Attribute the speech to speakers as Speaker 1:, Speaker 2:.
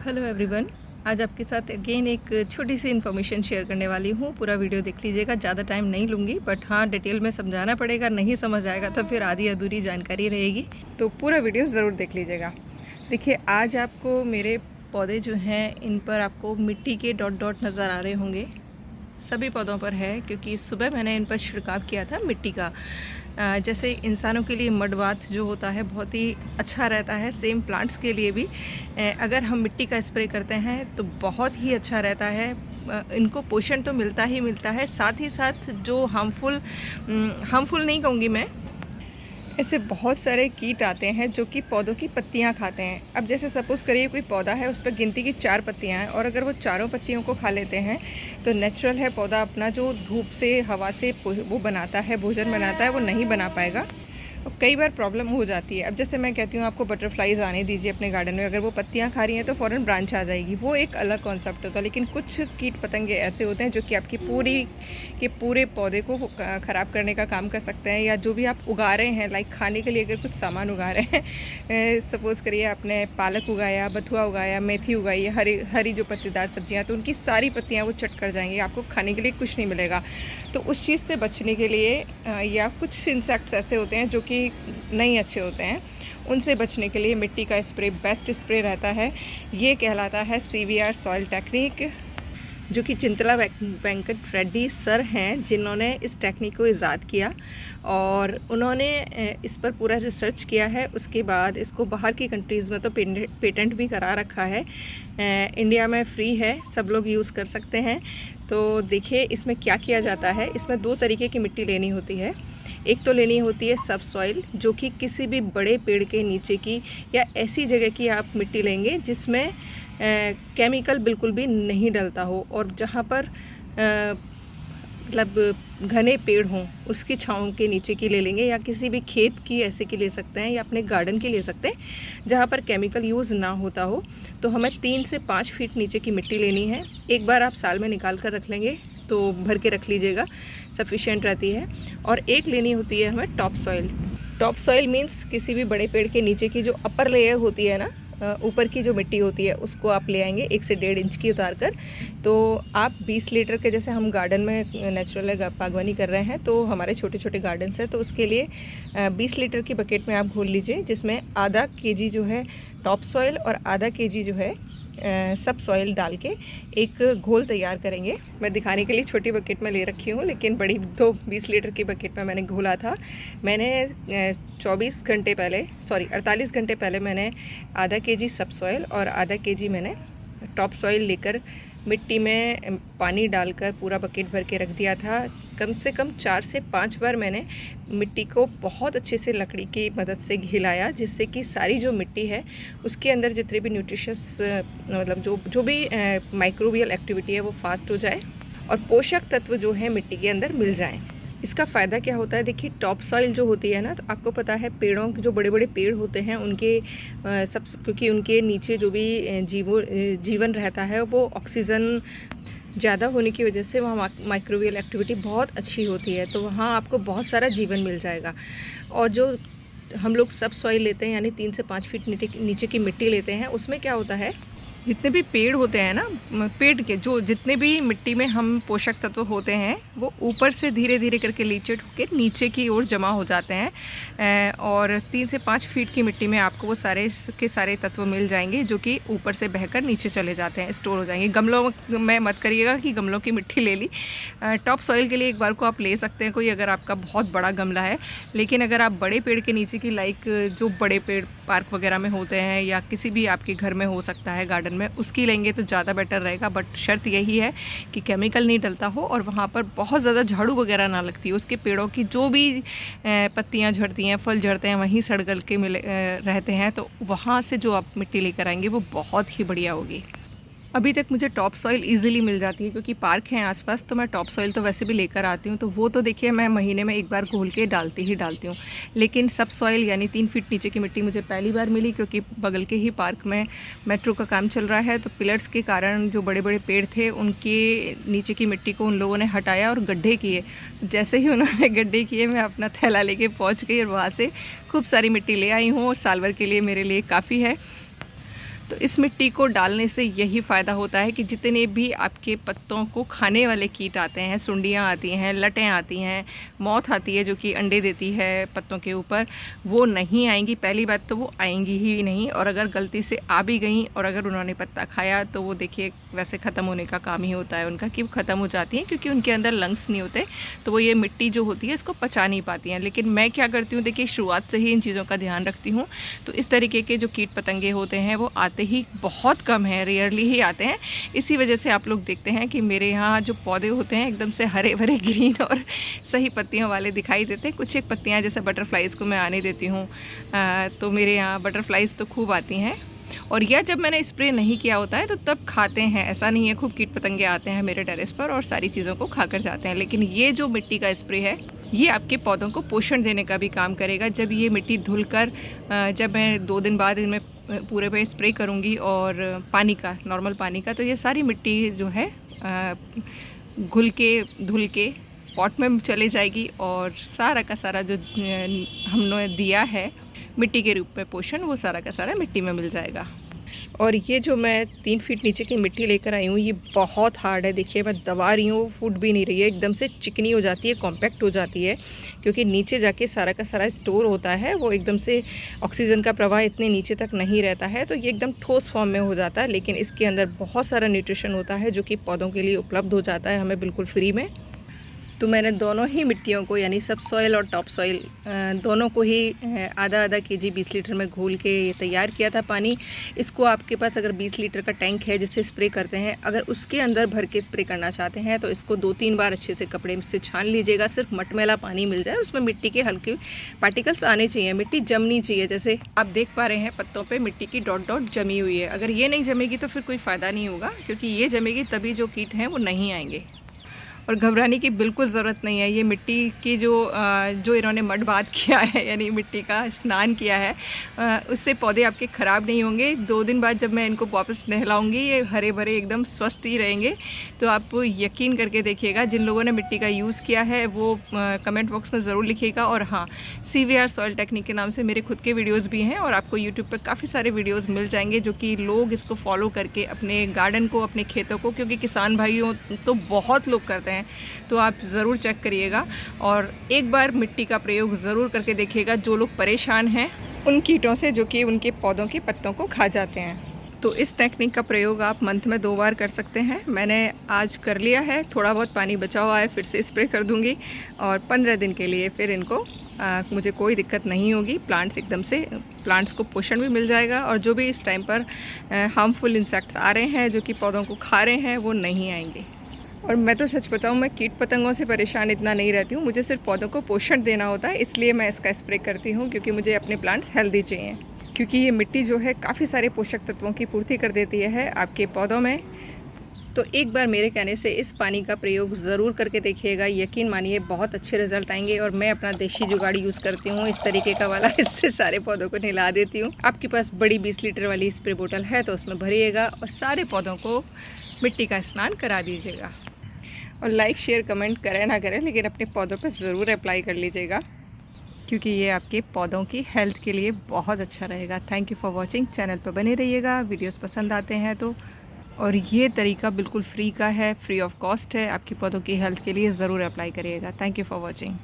Speaker 1: Hello everyone. आज आपके साथ अगेन एक छोटी सी इन्फॉर्मेशन शेयर करने वाली हूँ। पूरा वीडियो देख लीजिएगा, ज़्यादा टाइम नहीं लूँगी, बट हाँ डिटेल में समझाना पड़ेगा, नहीं समझ आएगा तो फिर आधी अधूरी जानकारी रहेगी, तो पूरा वीडियो ज़रूर देख लीजिएगा। देखिए, आज आपको मेरे पौधे जो हैं इन पर आपको मिट्टी के डॉट डॉट नज़र आ रहे होंगे। सभी पौधों पर है, क्योंकि सुबह मैंने इन पर छिड़काव किया था मिट्टी का। जैसे इंसानों के लिए मड बाथ जो होता है बहुत ही अच्छा रहता है, सेम प्लांट्स के लिए भी अगर हम मिट्टी का स्प्रे करते हैं तो बहुत ही अच्छा रहता है। इनको पोषण तो मिलता ही मिलता है, साथ ही साथ जो हार्मफुल नहीं कहूँगी मैं, ऐसे बहुत सारे कीट आते हैं जो कि पौधों की पत्तियां खाते हैं। अब जैसे सपोज़ करिए कोई पौधा है, उस पर गिनती की 4 पत्तियां हैं, और अगर वो चारों पत्तियों को खा लेते हैं तो नेचुरल है पौधा अपना जो धूप से हवा से वो बनाता है, भोजन बनाता है, वो नहीं बना पाएगा और कई बार प्रॉब्लम हो जाती है। अब जैसे मैं कहती हूँ आपको बटरफ्लाइज आने दीजिए अपने गार्डन में, अगर वो पत्तियाँ खा रही हैं तो फ़ौरन ब्रांच आ जाएगी, वो एक अलग कॉन्सेप्ट होता है। लेकिन कुछ कीट पतंगे ऐसे होते हैं जो कि आपकी पूरे पौधे को ख़राब करने का काम कर सकते हैं, या जो भी आप उगा रहे हैं, लाइक खाने के लिए अगर कुछ सामान उगा रहे हैं, सपोज़ करिए आपने पालक उगाया, बथुआ उगाया, मेथी उगाई, हरी जो पत्तेदार सब्जियाँ, तो उनकी सारी पत्तियाँ वो चट कर जाएंगी, आपको खाने के लिए कुछ नहीं मिलेगा। तो उस चीज़ से बचने के लिए या कुछ इंसेक्ट्स ऐसे होते हैं जो कि नहीं अच्छे होते हैं, उनसे बचने के लिए मिट्टी का स्प्रे बेस्ट स्प्रे रहता है। ये कहलाता है CVR सॉइल टेक्निक, जो कि चिंतला वेंकट रेड्डी सर हैं जिन्होंने इस टेक्निक को ईजाद किया, और उन्होंने इस पर पूरा रिसर्च किया है। उसके बाद इसको बाहर की कंट्रीज़ में तो पेटेंट भी करा रखा है। इंडिया में फ्री है, सब लोग यूज़ कर सकते हैं। तो देखिए इसमें क्या किया जाता है। इसमें 2 तरीके की मिट्टी लेनी होती है। एक तो लेनी होती है सब सॉइल, जो कि किसी भी बड़े पेड़ के नीचे की या ऐसी जगह की आप मिट्टी लेंगे जिसमें केमिकल बिल्कुल भी नहीं डलता हो, और जहाँ पर मतलब घने पेड़ हों उसकी छाँव के नीचे की ले लेंगे, या किसी भी खेत की ऐसे की ले सकते हैं, या अपने गार्डन की ले सकते हैं जहाँ पर केमिकल यूज़ ना होता हो। तो हमें 3 से 5 फीट नीचे की मिट्टी लेनी है। एक बार आप साल में निकाल कर रख लेंगे तो भर के रख लीजिएगा, सफिशिएंट रहती है। और एक लेनी होती है हमें top soil. Top soil means किसी भी बड़े पेड़ के नीचे की जो अपर लेयर होती है ना, ऊपर की जो मिट्टी होती है, उसको आप ले आएंगे 1 से 1.5 इंच की उतार कर। तो आप 20 लीटर के, जैसे हम गार्डन में नेचुरल बागवानी कर रहे हैं तो हमारे छोटे छोटे गार्डन्स हैं, तो उसके लिए 20 लीटर की बकेट में आप घोल लीजिए, जिसमें आधा केजी जो है टॉप सॉइल और आधा केजी जो है सब सॉइल डाल के एक घोल तैयार करेंगे। मैं दिखाने के लिए छोटी बकेट में ले रखी हूँ, लेकिन बड़ी तो 20 लीटर की बकेट में मैंने घोला था। मैंने 48 घंटे पहले मैंने आधा केजी सब सॉइल और आधा केजी मैंने टॉप सॉइल लेकर मिट्टी में पानी डालकर पूरा बकेट भर के रख दिया था। कम से कम 4 से 5 बार मैंने मिट्टी को बहुत अच्छे से लकड़ी की मदद से हिलाया, जिससे कि सारी जो मिट्टी है उसके अंदर जितने भी न्यूट्रिशियस मतलब जो भी माइक्रोबियल एक्टिविटी है वो फास्ट हो जाए और पोषक तत्व जो है मिट्टी के अंदर मिल जाएं। इसका फ़ायदा क्या होता है, देखिए टॉप सॉइल जो होती है ना, तो आपको पता है पेड़ों के जो बड़े बड़े पेड़ होते हैं उनके क्योंकि उनके नीचे जो भी जीवन रहता है वो ऑक्सीजन ज़्यादा होने की वजह से वहाँ माइक्रोबियल एक्टिविटी बहुत अच्छी होती है, तो वहाँ आपको बहुत सारा जीवन मिल जाएगा। और जो हम लोग सब सॉइल लेते हैं, यानी 3 से 5 फीट नीचे की मिट्टी लेते हैं, उसमें क्या होता है, जितने भी पेड़ होते हैं ना, पेड़ के जो जितने भी मिट्टी में हम पोषक तत्व होते हैं वो ऊपर से धीरे धीरे करके लीचेट होकर नीचे की ओर जमा हो जाते हैं, और 3 से 5 फीट की मिट्टी में आपको वो सारे के सारे तत्व मिल जाएंगे, जो कि ऊपर से बहकर नीचे चले जाते हैं, स्टोर हो जाएंगे। गमलों में मत करिएगा कि गमलों की मिट्टी ले ली। टॉप सॉइल के लिए एक बार को आप ले सकते हैं कोई, अगर आपका बहुत बड़ा गमला है। लेकिन अगर आप बड़े पेड़ के नीचे की, लाइक जो बड़े पेड़ पार्क वगैरह में होते हैं या किसी भी आपके घर में हो सकता है गार्डन में, उसकी लेंगे तो ज़्यादा बेटर रहेगा। बट शर्त यही है कि केमिकल नहीं डलता हो और वहाँ पर बहुत ज़्यादा झाड़ू वगैरह ना लगती हो। उसके पेड़ों की जो भी पत्तियाँ झड़ती हैं, फल झड़ते हैं, वहीं सड़ गल के मिले रहते हैं, तो वहाँ से जो आप मिट्टी लेकर आएंगे वो बहुत ही बढ़िया होगी। अभी तक मुझे टॉप सॉइल इजीली मिल जाती है, क्योंकि पार्क हैं आसपास, तो मैं टॉप सॉइल तो वैसे भी लेकर आती हूँ, तो वो तो देखिए मैं महीने में एक बार घोल के डालती हूँ। लेकिन सब सॉइल यानी 3 फीट नीचे की मिट्टी मुझे पहली बार मिली, क्योंकि बगल के ही पार्क में मेट्रो का काम चल रहा है, तो पिलर्स के कारण जो बड़े बड़े पेड़ थे उनके नीचे की मिट्टी को उन लोगों ने हटाया और गड्ढे किए। जैसे ही उन्होंने गड्ढे किए, मैं अपना थैला लेके पहुँच गई और वहाँ से खूब सारी मिट्टी ले आई हूँ, और साल भर के लिए मेरे लिए काफ़ी है। तो इस मिट्टी को डालने से यही फ़ायदा होता है कि जितने भी आपके पत्तों को खाने वाले कीट आते हैं, सुंडियाँ आती हैं, लटें आती हैं, मौत आती है जो कि अंडे देती है पत्तों के ऊपर, वो नहीं आएंगी। पहली बात तो वो आएंगी ही नहीं, और अगर गलती से आ भी गई और अगर उन्होंने पत्ता खाया तो वो देखिए वैसे ख़त्म होने का काम ही होता है उनका, कि वो ख़त्म हो जाती हैं, क्योंकि उनके अंदर लंग्स नहीं होते, तो वो ये मिट्टी जो होती है इसको पचा नहीं पाती हैं। लेकिन मैं क्या करती हूँ, देखिए शुरुआत से ही इन चीज़ों का ध्यान रखती हूँ। तो इस तरीके के जो कीट पतंगे होते हैं वो आते ही बहुत कम है, रेयरली ही आते हैं। इसी वजह से आप लोग देखते हैं कि मेरे यहाँ जो पौधे होते हैं एकदम से हरे भरे ग्रीन और सही पत्तियों वाले दिखाई देते हैं। कुछ एक पत्तियाँ जैसे बटरफ्लाइज़ को मैं आने देती हूँ, तो मेरे यहाँ बटरफ्लाइज़ तो खूब आती हैं। और यह जब मैंने स्प्रे नहीं किया होता है तो तब खाते हैं, ऐसा नहीं है। खूब कीट पतंगे आते हैं मेरे टेरेस पर और सारी चीज़ों को खा कर जाते हैं। लेकिन ये जो मिट्टी का स्प्रे है ये आपके पौधों को पोषण देने का भी काम करेगा। जब ये मिट्टी धुलकर, जब मैं 2 दिन बाद इनमें पूरे पे स्प्रे करूँगी और पानी का, नॉर्मल पानी का, तो ये सारी मिट्टी जो है घुल के धुल के पॉट में चले जाएगी और सारा का सारा जो हमने दिया है मिट्टी के रूप में पोषण, वो सारा का सारा मिट्टी में मिल जाएगा। और ये जो मैं 3 फीट नीचे की मिट्टी लेकर आई हूँ ये बहुत हार्ड है। देखिए मैं दबा रही हूँ, फूट भी नहीं रही है, एकदम से चिकनी हो जाती है, कॉम्पैक्ट हो जाती है, क्योंकि नीचे जाके सारा का सारा स्टोर होता है। वो एकदम से ऑक्सीजन का प्रवाह इतने नीचे तक नहीं रहता है, तो ये एकदम ठोस फॉर्म में हो जाता है। लेकिन इसके अंदर बहुत सारा न्यूट्रिशन होता है जो कि पौधों के लिए उपलब्ध हो जाता है हमें बिल्कुल फ्री में। तो मैंने दोनों ही मिट्टियों को, यानी सब सॉइल और टॉप सॉइल दोनों को ही आधा आधा केजी 20 लीटर में घोल के तैयार किया था पानी। इसको आपके पास अगर 20 लीटर का टैंक है जिससे स्प्रे करते हैं, अगर उसके अंदर भर के स्प्रे करना चाहते हैं तो इसको 2-3 बार अच्छे से कपड़े से छान लीजिएगा, सिर्फ मटमैला पानी मिल जाए, उसमें मिट्टी के हल्के पार्टिकल्स आने चाहिए, मिट्टी जमनी चाहिए। जैसे आप देख पा रहे हैं पत्तों पर मिट्टी की डॉट डॉट जमी हुई है। अगर ये नहीं जमेगी तो फिर कोई फ़ायदा नहीं होगा, क्योंकि ये जमेगी तभी जो कीट हैं वो नहीं आएंगे। और घबराने की बिल्कुल ज़रूरत नहीं है। ये मिट्टी की जो इन्होंने मड बाथ किया है, यानी मिट्टी का स्नान किया है, उससे पौधे आपके ख़राब नहीं होंगे। 2 दिन बाद जब मैं इनको वापस नहलाऊंगी ये हरे भरे एकदम स्वस्थ ही रहेंगे। तो आप यकीन करके देखिएगा। जिन लोगों ने मिट्टी का यूज़ किया है वो कमेंट बॉक्स में ज़रूर लिखिएगा। और हाँ, CVR सॉइल टेक्निक के नाम से मेरे खुद के वीडियोज़ भी हैं और आपको यूट्यूब पर काफ़ी सारे वीडियोज़ मिल जाएंगे जो कि लोग इसको फॉलो करके अपने गार्डन को, अपने खेतों को, क्योंकि किसान भाइयों तो बहुत लोग करते हैं, तो आप ज़रूर चेक करिएगा और एक बार मिट्टी का प्रयोग ज़रूर करके देखिएगा। जो लोग परेशान हैं उन कीटों से जो कि उनके पौधों के पत्तों को खा जाते हैं, तो इस टेक्निक का प्रयोग आप मंथ में 2 बार कर सकते हैं। मैंने आज कर लिया है, थोड़ा बहुत पानी बचा हुआ है, फिर से स्प्रे कर दूंगी और 15 दिन के लिए फिर इनको मुझे कोई दिक्कत नहीं होगी। प्लांट्स को पोषण भी मिल जाएगा और जो भी इस टाइम पर हार्मफुल इंसेक्ट्स आ रहे हैं जो कि पौधों को खा रहे हैं वो नहीं आएंगे। और मैं तो सच बताऊँ, मैं कीट पतंगों से परेशान इतना नहीं रहती हूँ, मुझे सिर्फ पौधों को पोषण देना होता है, इसलिए मैं इसका स्प्रे करती हूँ, क्योंकि मुझे अपने प्लांट्स हेल्दी चाहिए। क्योंकि ये मिट्टी जो है काफ़ी सारे पोषक तत्वों की पूर्ति कर देती है आपके पौधों में। तो एक बार मेरे कहने से इस पानी का प्रयोग ज़रूर करके देखिएगा, यकीन मानिए बहुत अच्छे रिजल्ट आएंगे। और मैं अपना देशी जुगाड़ यूज़ करती हूँ इस तरीके का वाला, इससे सारे पौधों को नहला देती हूँ। आपके पास बड़ी 20 लीटर वाली स्प्रे बोतल है तो उसमें भरिएगा और सारे पौधों को मिट्टी का स्नान करा दीजिएगा। और लाइक, शेयर, कमेंट करें ना करें, लेकिन अपने पौधों पर ज़रूर अप्लाई कर लीजिएगा, क्योंकि ये आपके पौधों की हेल्थ के लिए बहुत अच्छा रहेगा। Thank you for watching. Channel पर बने रहिएगा, वीडियोस पसंद आते हैं तो। और ये तरीका बिल्कुल फ्री का है, फ्री ऑफ कॉस्ट है, आपके पौधों की हेल्थ के लिए ज़रूर अप्लाई करिएगा। Thank you for watching.